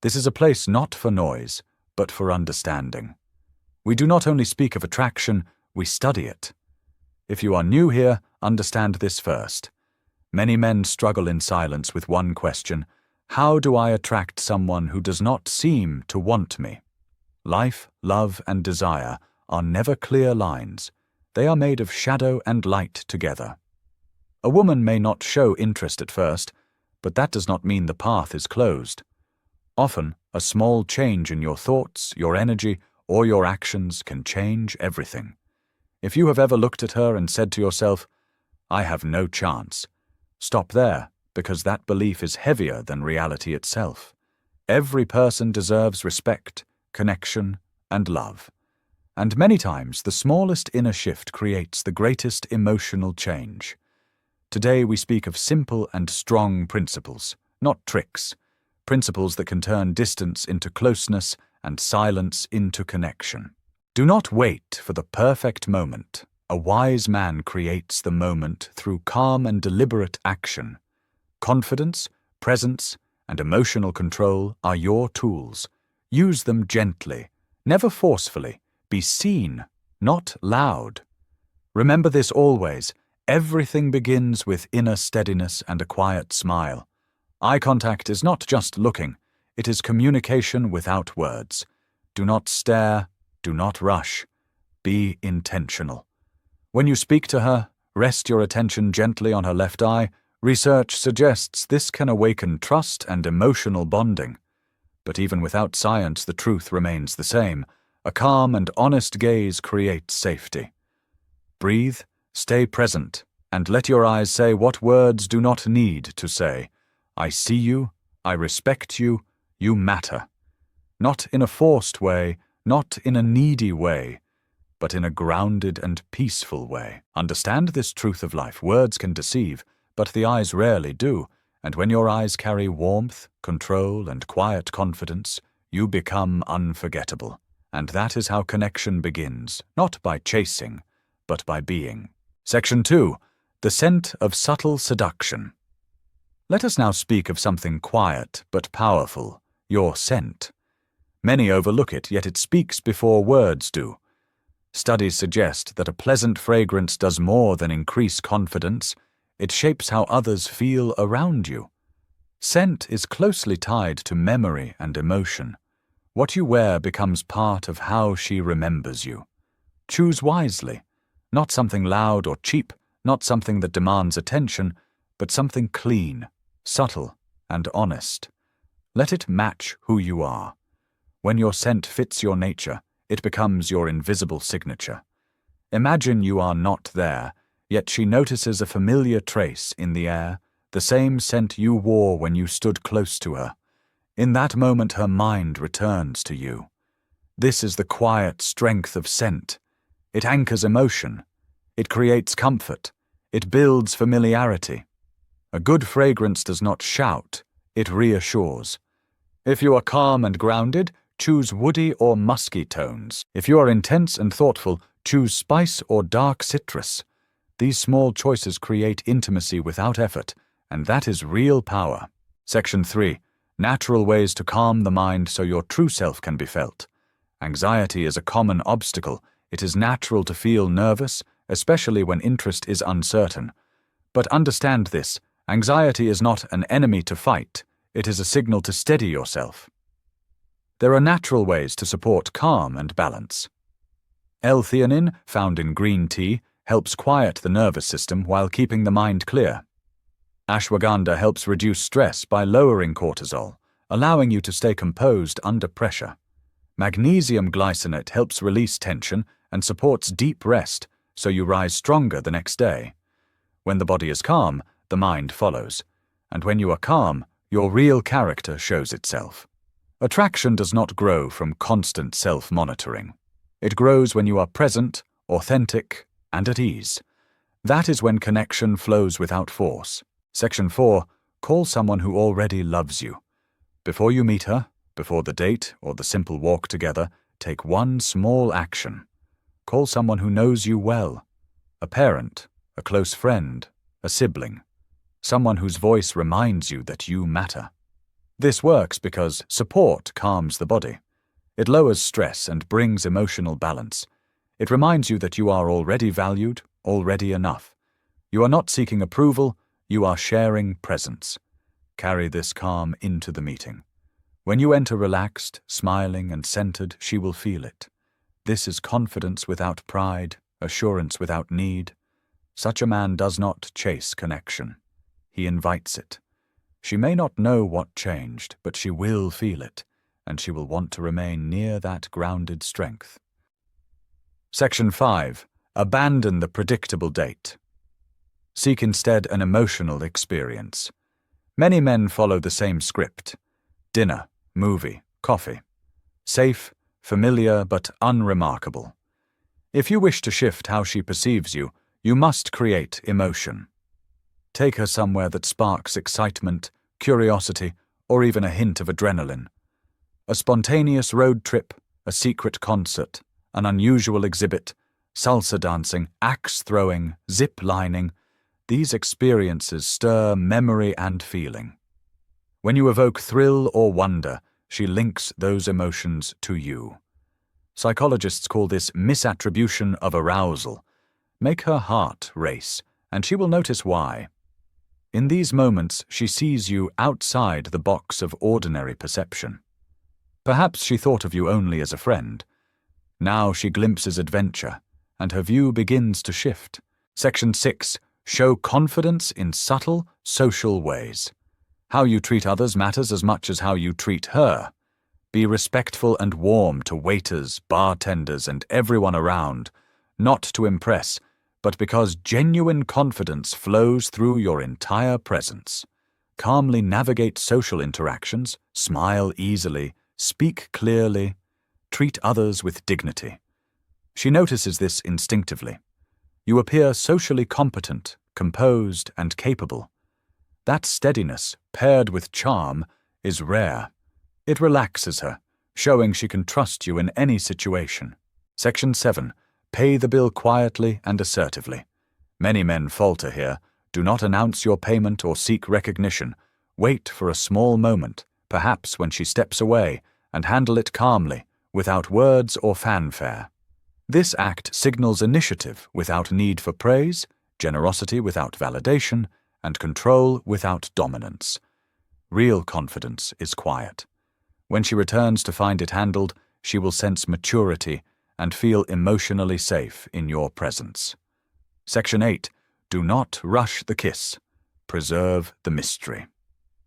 This is a place not for noise, but for understanding. We do not only speak of attraction, we study it. If you are new here, understand this first. Many men struggle in silence with one question: how do I attract someone who does not seem to want me? Life, love, and desire are never clear lines. They are made of shadow and light together. A woman may not show interest at first, but that does not mean the path is closed. Often, a small change in your thoughts, your energy, or your actions can change everything. If you have ever looked at her and said to yourself, "I have no chance," stop there, because that belief is heavier than reality itself. Every person deserves respect, connection, and love. And many times, the smallest inner shift creates the greatest emotional change. Today we speak of simple and strong principles, not tricks. Principles that can turn distance into closeness and silence into connection. Do not wait for the perfect moment. A wise man creates the moment through calm and deliberate action. Confidence, presence, and emotional control are your tools. Use them gently, never forcefully. Be seen, not loud. Remember this always. Everything begins with inner steadiness and a quiet smile. Eye contact is not just looking, it is communication without words. Do not stare, do not rush. Be intentional. When you speak to her, rest your attention gently on her left eye. Research suggests this can awaken trust and emotional bonding. But even without science, the truth remains the same. A calm and honest gaze creates safety. Breathe, stay present, and let your eyes say what words do not need to say. I see you, I respect you, you matter. Not in a forced way, not in a needy way, but in a grounded and peaceful way. Understand this truth of life. Words can deceive, but the eyes rarely do, and when your eyes carry warmth, control, and quiet confidence, you become unforgettable. And that is how connection begins, not by chasing, but by being. Section 2. The Scent of Subtle Seduction. Let us now speak of something quiet but powerful, your scent. Many overlook it, yet it speaks before words do. Studies suggest that a pleasant fragrance does more than increase confidence. It shapes how others feel around you. Scent is closely tied to memory and emotion. What you wear becomes part of how she remembers you. Choose wisely. Not something loud or cheap, not something that demands attention, but something clean, subtle, and honest. Let it match who you are. When your scent fits your nature, it becomes your invisible signature. Imagine you are not there, yet she notices a familiar trace in the air, the same scent you wore when you stood close to her. In that moment, her mind returns to you. This is the quiet strength of scent. It anchors emotion. It creates comfort. It builds familiarity. A good fragrance does not shout, it reassures. If you are calm and grounded, choose woody or musky tones. If you are intense and thoughtful, choose spice or dark citrus. These small choices create intimacy without effort, and that is real power. Section 3. Natural ways to calm the mind so your true self can be felt. Anxiety is a common obstacle. It is natural to feel nervous, especially when interest is uncertain. But understand this, anxiety is not an enemy to fight. It is a signal to steady yourself. There are natural ways to support calm and balance. L-theanine, found in green tea, helps quiet the nervous system while keeping the mind clear. Ashwagandha helps reduce stress by lowering cortisol, allowing you to stay composed under pressure. Magnesium glycinate helps release tension and supports deep rest, so you rise stronger the next day. When the body is calm, the mind follows. And when you are calm, your real character shows itself. Attraction does not grow from constant self-monitoring. It grows when you are present, authentic, and at ease. That is when connection flows without force. Section 4. Call someone who already loves you. Before you meet her, before the date or the simple walk together, take one small action. Call someone who knows you well. A parent, a close friend, a sibling. Someone whose voice reminds you that you matter. This works because support calms the body. It lowers stress and brings emotional balance. It reminds you that you are already valued, already enough. You are not seeking approval, you are sharing presence. Carry this calm into the meeting. When you enter relaxed, smiling, and centered, she will feel it. This is confidence without pride, assurance without need. Such a man does not chase connection. He invites it. She may not know what changed, but she will feel it, and she will want to remain near that grounded strength. Section 5. Abandon the predictable date. Seek instead an emotional experience. Many men follow the same script. Dinner, movie, coffee. Safe, familiar, but unremarkable. If you wish to shift how she perceives you, you must create emotion. Take her somewhere that sparks excitement, curiosity, or even a hint of adrenaline. A spontaneous road trip, a secret concert, an unusual exhibit, salsa dancing, axe throwing, zip lining. These experiences stir memory and feeling. When you evoke thrill or wonder, she links those emotions to you. Psychologists call this misattribution of arousal. Make her heart race, and she will notice why. In these moments, she sees you outside the box of ordinary perception. Perhaps she thought of you only as a friend. Now she glimpses adventure, and her view begins to shift. Section 6. Show confidence in subtle, social ways. How you treat others matters as much as how you treat her. Be respectful and warm to waiters, bartenders, and everyone around, not to impress, but because genuine confidence flows through your entire presence. Calmly navigate social interactions, smile easily, speak clearly, treat others with dignity. She notices this instinctively. You appear socially competent, composed, and capable. That steadiness, paired with charm, is rare. It relaxes her, showing she can trust you in any situation. Section 7. Pay the bill quietly and assertively. Many men falter here. Do not announce your payment or seek recognition. Wait for a small moment, perhaps when she steps away, and handle it calmly, without words or fanfare. This act signals initiative without need for praise, generosity without validation, and control without dominance. Real confidence is quiet. When she returns to find it handled, she will sense maturity and feel emotionally safe in your presence. Section 8. Do not rush the kiss. Preserve the mystery.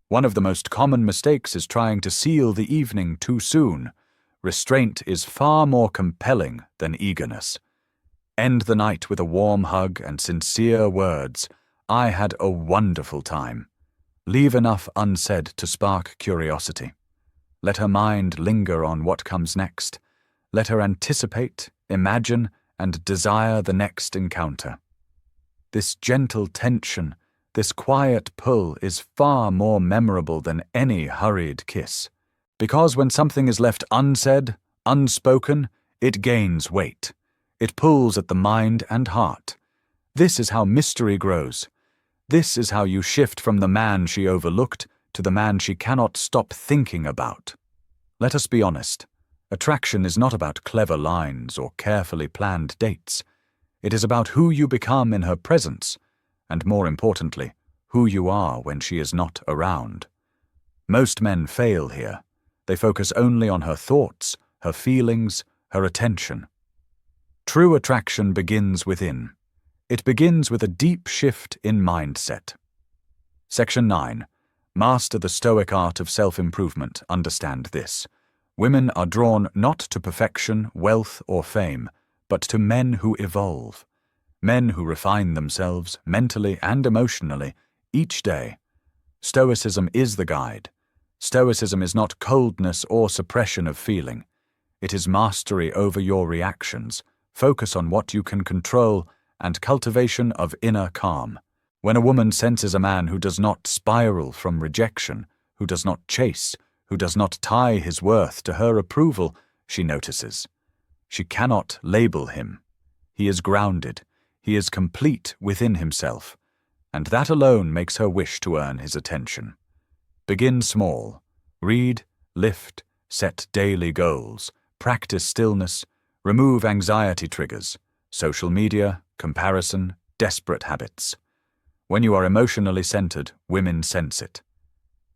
One of the most common mistakes is trying to seal the evening too soon. Restraint is far more compelling than eagerness. End the night with a warm hug and sincere words. I had a wonderful time. Leave enough unsaid to spark curiosity. Let her mind linger on what comes next. Let her anticipate, imagine, and desire the next encounter. This gentle tension, this quiet pull is far more memorable than any hurried kiss. Because when something is left unsaid, unspoken, it gains weight. It pulls at the mind and heart. This is how mystery grows. This is how you shift from the man she overlooked to the man she cannot stop thinking about. Let us be honest. Attraction is not about clever lines or carefully planned dates. It is about who you become in her presence, and more importantly, who you are when she is not around. Most men fail here. They focus only on her thoughts, her feelings, her attention. True attraction begins within. It begins with a deep shift in mindset. Section 9. Master the Stoic art of self-improvement. Understand this. Women are drawn not to perfection, wealth, or fame, but to men who evolve. Men who refine themselves, mentally and emotionally, each day. Stoicism is the guide. Stoicism is not coldness or suppression of feeling. It is mastery over your reactions, focus on what you can control, and cultivation of inner calm. When a woman senses a man who does not spiral from rejection, who does not chase, who does not tie his worth to her approval, she notices. She cannot label him. He is grounded. He is complete within himself, and that alone makes her wish to earn his attention. Begin small. Read, lift, set daily goals, practice stillness, remove anxiety triggers, social media, comparison, desperate habits. When you are emotionally centered, women sense it.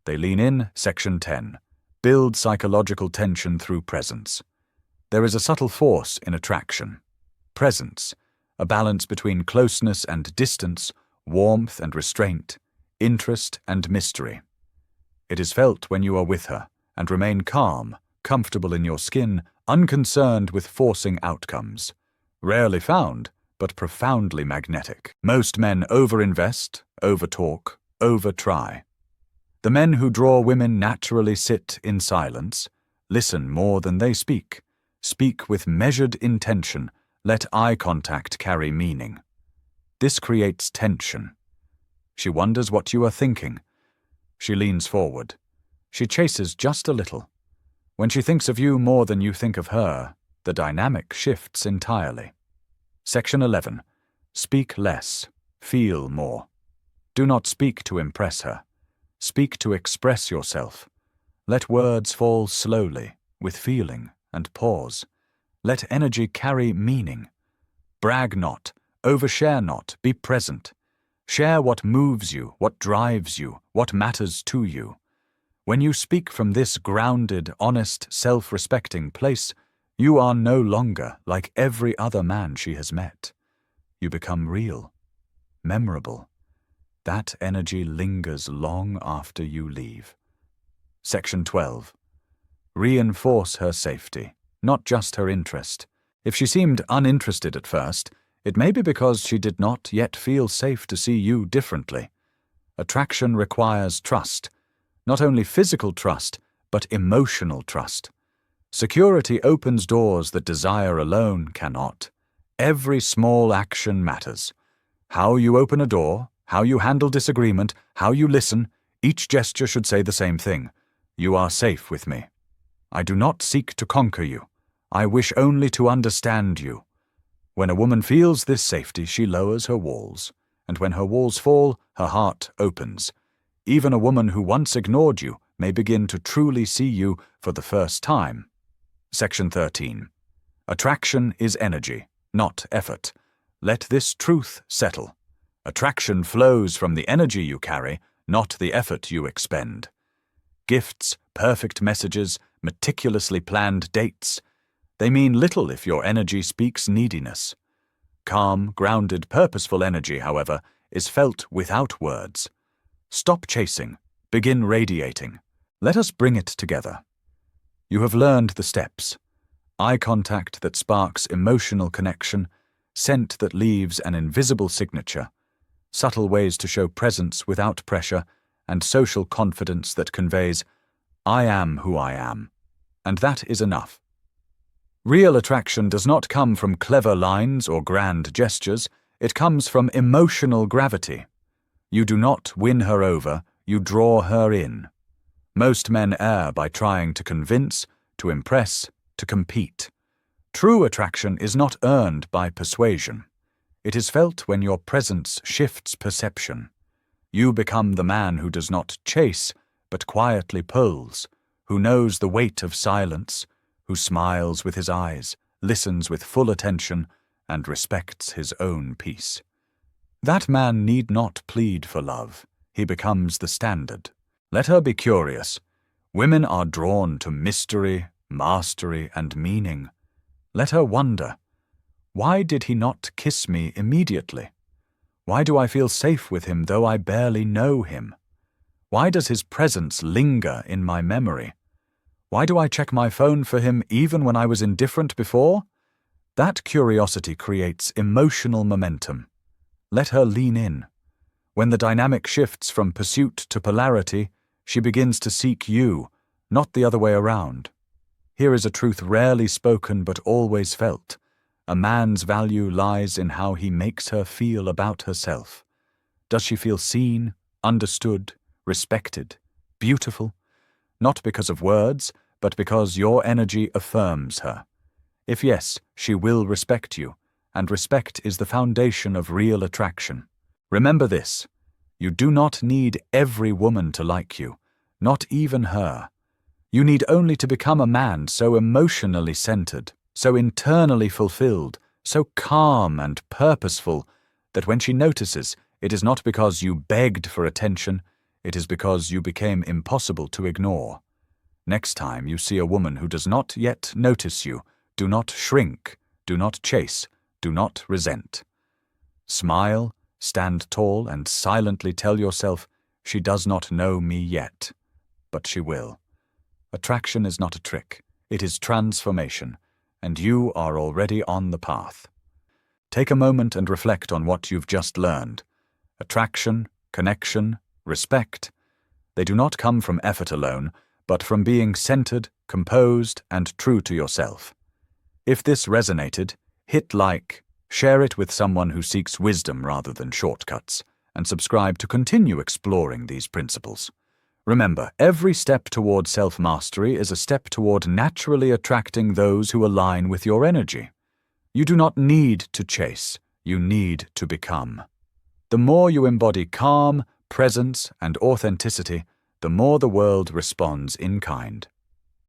They lean in, Section 10. Build psychological tension through presence. There is a subtle force in attraction. Presence, a balance between closeness and distance, warmth and restraint, interest and mystery. It is felt when you are with her and remain calm, comfortable in your skin, unconcerned with forcing outcomes. Rarely found, but profoundly magnetic. Most men overinvest, overtalk, overtry. The men who draw women naturally sit in silence, listen more than they speak with measured intention, let eye contact carry meaning. This creates tension. She wonders what you are thinking. She leans forward. She chases just a little. When she thinks of you more than you think of her, the dynamic shifts entirely. Section 11. Speak less, feel more. Do not speak to impress her. Speak to express yourself. Let words fall slowly, with feeling and pause. Let energy carry meaning. Brag not, overshare not, be present. Share what moves you, what drives you, what matters to you. When you speak from this grounded, honest, self-respecting place, you are no longer like every other man she has met. You become real, memorable. That energy lingers long after you leave. Section 12. Reinforce her safety, not just her interest. If she seemed uninterested at first, it may be because she did not yet feel safe to see you differently. Attraction requires trust, not only physical trust, but emotional trust. Security opens doors that desire alone cannot. Every small action matters. How you open a door, how you handle disagreement, how you listen, each gesture should say the same thing. You are safe with me. I do not seek to conquer you. I wish only to understand you. When a woman feels this safety, she lowers her walls, and when her walls fall, her heart opens. Even a woman who once ignored you may begin to truly see you for the first time. Section 13. Attraction is energy, not effort. Let this truth settle. Attraction flows from the energy you carry, not the effort you expend. Gifts, perfect messages, meticulously planned dates. They mean little if your energy speaks neediness. Calm, grounded, purposeful energy, however, is felt without words. Stop chasing. Begin radiating. Let us bring it together. You have learned the steps. Eye contact that sparks emotional connection, scent that leaves an invisible signature, subtle ways to show presence without pressure, and social confidence that conveys, I am who I am. And that is enough. Real attraction does not come from clever lines or grand gestures. It comes from emotional gravity. You do not win her over, you draw her in. Most men err by trying to convince, to impress, to compete. True attraction is not earned by persuasion. It is felt when your presence shifts perception. You become the man who does not chase, but quietly pulls, who knows the weight of silence, who smiles with his eyes, listens with full attention, and respects his own peace. That man need not plead for love. He becomes the standard. Let her be curious. Women are drawn to mystery, mastery, and meaning. Let her wonder, why did he not kiss me immediately? Why do I feel safe with him though I barely know him? Why does his presence linger in my memory? Why do I check my phone for him even when I was indifferent before? That curiosity creates emotional momentum. Let her lean in. When the dynamic shifts from pursuit to polarity, she begins to seek you, not the other way around. Here is a truth rarely spoken but always felt. A man's value lies in how he makes her feel about herself. Does she feel seen, understood, respected, beautiful? Not because of words, but because your energy affirms her. If yes, she will respect you, and respect is the foundation of real attraction. Remember this, you do not need every woman to like you, not even her. You need only to become a man so emotionally centered, so internally fulfilled, so calm and purposeful, that when she notices, it is not because you begged for attention, it is because you became impossible to ignore. Next time you see a woman who does not yet notice you, do not shrink, do not chase, do not resent. Smile, stand tall, and silently tell yourself, she does not know me yet, but she will. Attraction is not a trick, it is transformation, and you are already on the path. Take a moment and reflect on what you've just learned. Attraction, connection, respect. They do not come from effort alone, but from being centered, composed, and true to yourself. If this resonated, hit like, share it with someone who seeks wisdom rather than shortcuts, and subscribe to continue exploring these principles. Remember, every step toward self-mastery is a step toward naturally attracting those who align with your energy. You do not need to chase, you need to become. The more you embody calm, presence, and authenticity, the more the world responds in kind.